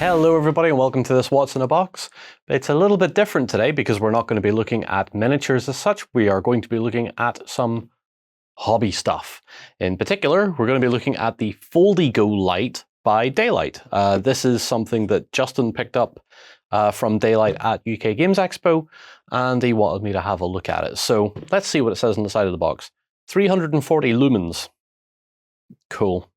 Hello everybody and welcome to this What's in a Box. It's a little bit different today because we're not going to be looking at miniatures as such. We are going to be looking at some hobby stuff. In particular, we're going to be looking at the Foldi Go light by Daylight. This is something that Justin picked up from Daylight at UK Games Expo, and he wanted me to have a look at it. So let's see what it says on the side of the box. 340 lumens. Cool.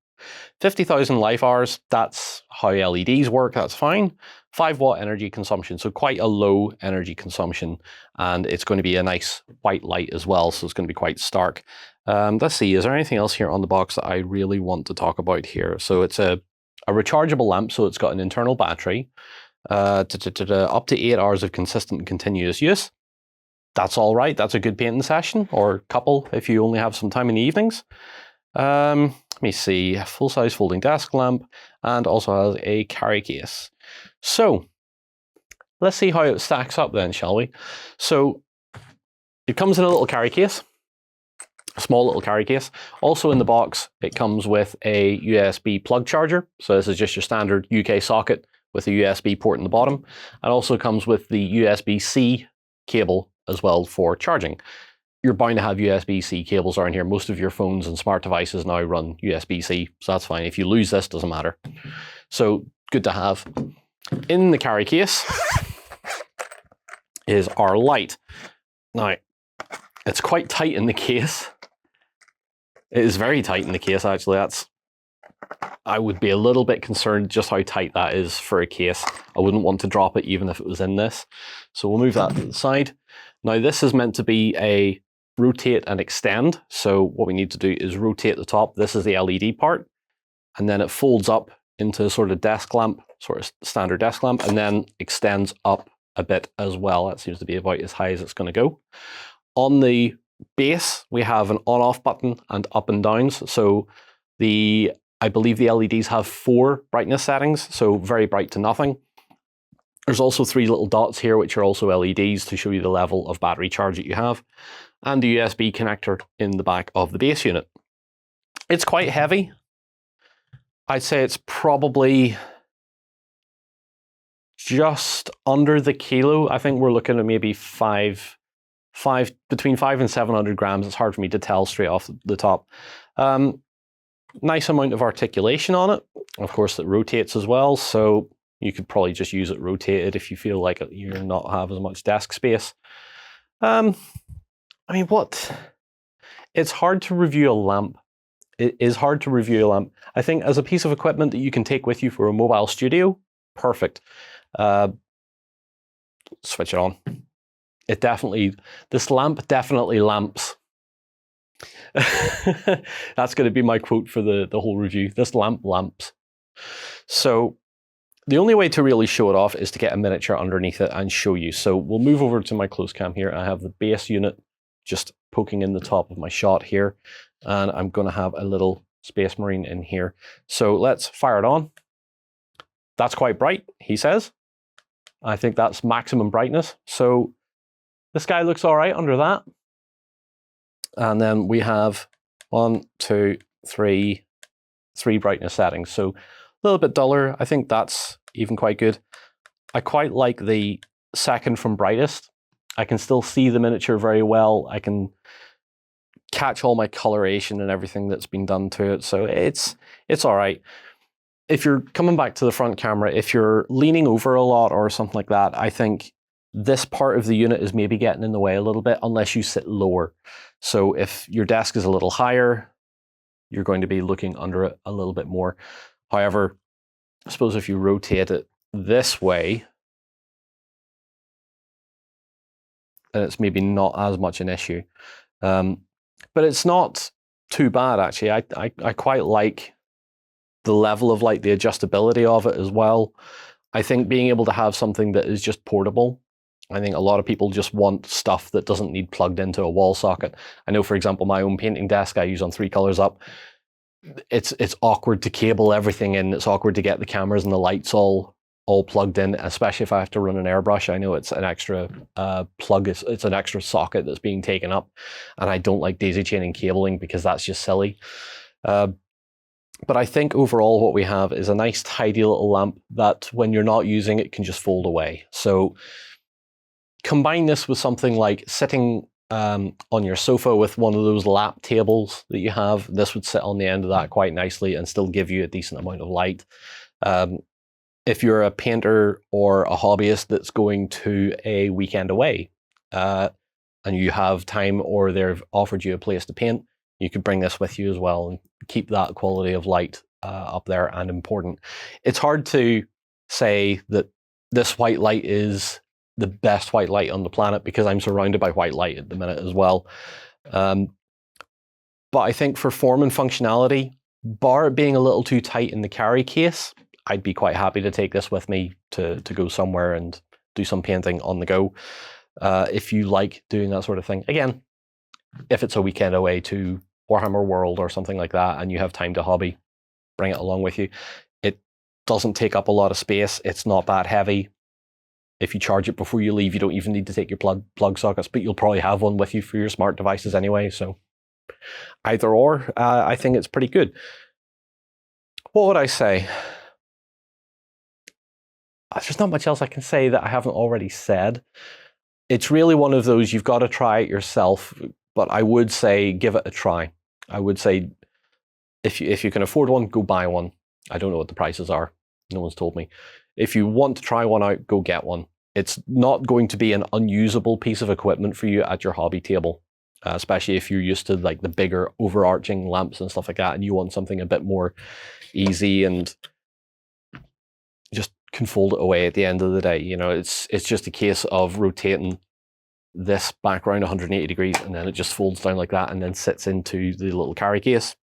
50,000 life hours, that's how LEDs work, that's fine. 5 watt energy consumption, so quite a low energy consumption, and it's going to be a nice white light as well, so it's going to be quite stark. Let's see, is there anything else here on the box that I really want to talk about here? So it's a rechargeable lamp, so it's got an internal battery, up to 8 hours of consistent and continuous use. That's all right, that's a good painting session, or couple if you only have some time in the evenings. Let me see, full-size folding desk lamp, and also has a carry case. So let's see how it stacks up then, shall we? So it comes in a little carry case, a small little carry case. Also in the box, it comes with a USB plug charger. So this is just your standard UK socket with a USB port in the bottom. And also comes with the USB-C cable as well for charging. You're bound to have USB-C cables around here. Most of your phones and smart devices now run USB-C, so that's fine. If you lose this, doesn't matter. So good to have. In the carry case is our light. Now, it's quite tight in the case. It is very tight in the case, actually. I would be a little bit concerned just how tight that is for a case. I wouldn't want to drop it even if it was in this. So we'll move that to the side. Now, this is meant to be a rotate and extend. So what we need to do is rotate the top. This is the LED part, and then it folds up into a sort of desk lamp, sort of standard desk lamp, and then extends up a bit as well. That seems to be about as high as it's going to go. On the base, we have an on-off button and up and downs. So I believe the LEDs have 4 brightness settings, so very bright to nothing. There's also 3 little dots here, which are also LEDs to show you the level of battery charge that you have, and the USB connector in the back of the base unit. It's quite heavy. I'd say it's probably just under the kilo. I think we're looking at maybe between 500 and 700 grams. It's hard for me to tell straight off the top. Nice amount of articulation on it. Of course, it rotates as well, so you could probably just use it rotated if you feel like you're not have as much desk space. I mean, it's hard to review a lamp. It is hard to review a lamp. I think as a piece of equipment that you can take with you for a mobile studio, perfect. Switch it on. This lamp definitely lamps. That's going to be my quote for the whole review. This lamp lamps. So the only way to really show it off is to get a miniature underneath it and show you. So we'll move over to my close cam here. I have the base unit just poking in the top of my shot here, and I'm going to have a little Space Marine in here. So let's fire it on. That's quite bright, he says. I think that's maximum brightness. So this guy looks all right under that. And then we have 1, 2, 3 brightness settings. So a little bit duller. I think that's even quite good. I quite like the second from brightest. I can still see the miniature very well. I can catch all my coloration and everything that's been done to it. So it's all right. If you're coming back to the front camera, if you're leaning over a lot or something like that, I think this part of the unit is maybe getting in the way a little bit unless you sit lower. So if your desk is a little higher, you're going to be looking under it a little bit more. However, I suppose if you rotate it this way, then it's maybe not as much an issue. But it's not too bad, actually. I quite like the level of light, the adjustability of it as well. I think being able to have something that is just portable, I think a lot of people just want stuff that doesn't need plugged into a wall socket. I know, for example, my own painting desk I use on 3 colors up. It's awkward to cable everything in. It's awkward to get the cameras and the lights all plugged in, especially if I have to run an airbrush. I know it's an extra plug, it's an extra socket that's being taken up, and I don't like daisy chaining cabling because that's just silly. But I think overall what we have is a nice tidy little lamp that when you're not using it can just fold away. So combine this with something like sitting on your sofa with one of those lap tables that you have. This would sit on the end of that quite nicely and still give you a decent amount of light. If you're a painter or a hobbyist that's going to a weekend away and you have time or they've offered you a place to paint, you could bring this with you as well and keep that quality of light up there and important. It's hard to say that this white light is the best white light on the planet because I'm surrounded by white light at the minute as well. But I think for form and functionality, bar it being a little too tight in the carry case, I'd be quite happy to take this with me to go somewhere and do some painting on the go. If you like doing that sort of thing. Again, if it's a weekend away to Warhammer World or something like that and you have time to hobby, bring it along with you. It doesn't take up a lot of space. It's not that heavy. If you charge it before you leave, you don't even need to take your plug sockets, but you'll probably have one with you for your smart devices anyway. So either or, I think it's pretty good. What would I say? There's not much else I can say that I haven't already said. It's really one of those, you've got to try it yourself, but I would say give it a try. I would say if you can afford one, go buy one. I don't know what the prices are. No one's told me. If you want to try one out, go get one. It's not going to be an unusable piece of equipment for you at your hobby table, especially if you're used to like the bigger overarching lamps and stuff like that, and you want something a bit more easy and just can fold it away at the end of the day. You know, it's just a case of rotating this back around 180 degrees and then it just folds down like that and then sits into the little carry case.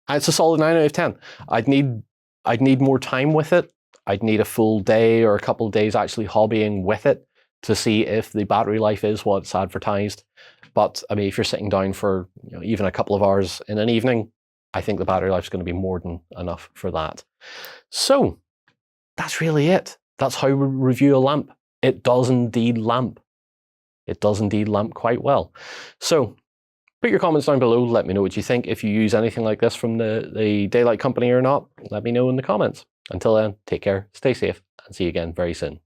And it's a solid 9 out of 10. I'd need more time with it. I'd need a full day or a couple of days actually hobbying with it to see if the battery life is what's advertised. But I mean, if you're sitting down for even a couple of hours in an evening, I think the battery life is going to be more than enough for that. So that's really it. That's how we review a lamp. It does indeed lamp. It does indeed lamp quite well. So put your comments down below. Let me know what you think. If you use anything like this from the Daylight Company or not, let me know in the comments. Until then, take care, stay safe, and see you again very soon.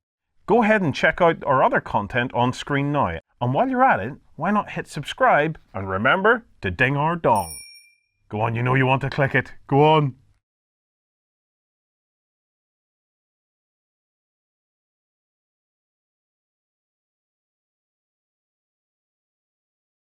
Go ahead and check out our other content on screen now. And while you're at it, why not hit subscribe and remember to ding our dong. Go on, you know you want to click it. Go on.